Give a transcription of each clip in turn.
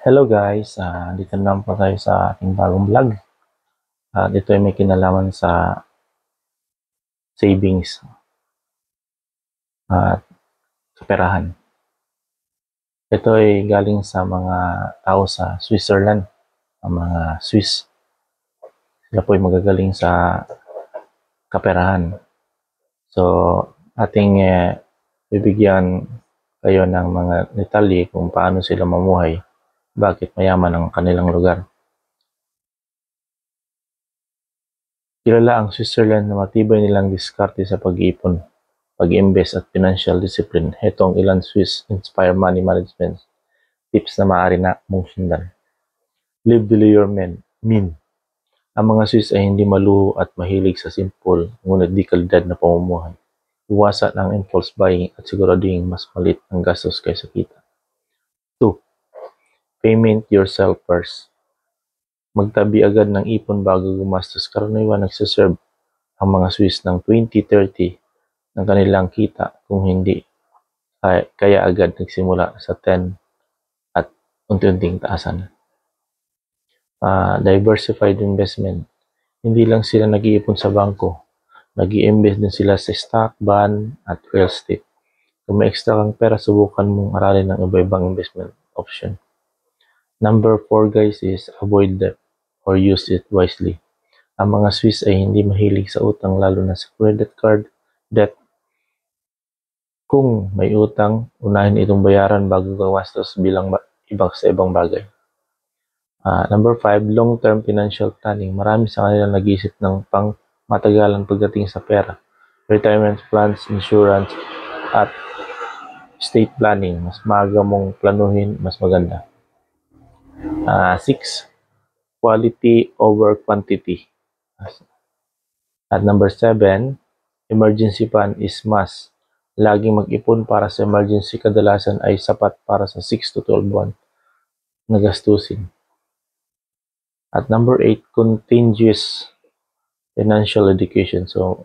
Hello guys, dito naman po tayo sa ating bagong vlog. Ito ay may kinalaman sa savings at kaperahan. Ito ay galing sa mga tao sa Switzerland, ang mga Swiss. Sila po ay magagaling sa kaperahan. So, ating bibigyan kayo ng mga detalye kung paano sila mamuhay, bakit mayaman ang kanilang lugar. Kilala ang Switzerland na matibay nilang diskarte sa pag-iipon, pag-invest at financial discipline. Ito ang ilan Swiss-inspired money management tips na maaari na mong sundan. Live below your mean. Ang mga Swiss ay hindi maluho at mahilig sa simple, ngunit di kalidad na pamumuhay. Iwasan ang impulse buying at siguraduhin mas malit ang gastos kaysa kita. 2. Payment yourself first. Magtabi agad ng ipon bago gumastos. Karaniwan nagsaserve ang mga Swiss ng 20-30 ng kanilang kita, kung hindi kaya agad nagsimula sa 10 at unti-unting taasan. Diversified investment. Hindi lang sila nag-iipon sa bangko, nag-i-invest din sila sa stock, bond at real estate. Kung may extra kang pera, subukan mong aralin ng iba-ibang investment option. Number 4 guys is avoid debt or use it wisely. Ang mga Swiss ay hindi mahilig sa utang, lalo na sa credit card debt. Kung may utang, unahin itong bayaran bago gumastos bilang sa ibang bagay. Number 5, long-term financial planning. Marami sa kanila nag-iisip ng pang matagalan pagdating sa pera. Retirement plans, insurance, at estate planning. Mas maaga mong planuhin, mas maganda. 6, quality over quantity. At number 7, emergency fund is must. Laging mag-ipon para sa emergency, kadalasan ay sapat para sa 6 to 12 buwan na gastusin. At number 8, continuous financial education. So,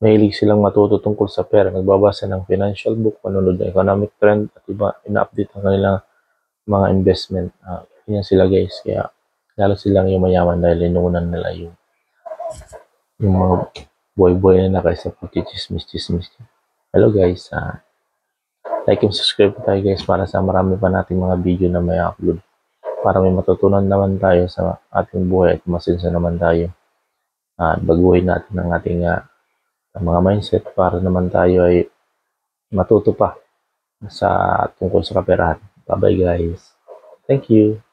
mahilig silang matuto tungkol sa pera. Nagbabasa ng financial book, manonood ng economic trend, at iba, ina-update ang kanilang mga investment. Yan sila guys. Kaya, lalo silang yumayaman dahil inuunan nila yung mga boy-boy na kaysa pagkichismis-chismis. Hello guys. Like and subscribe tayo guys para sa marami pa nating mga video na may upload. Para may matutunan naman tayo sa ating buhay at masensa naman tayo. Baguhin natin ang ating mga mindset para naman tayo ay matuto pa sa tungkol sa kaperahan. Bye bye guys. Thank you.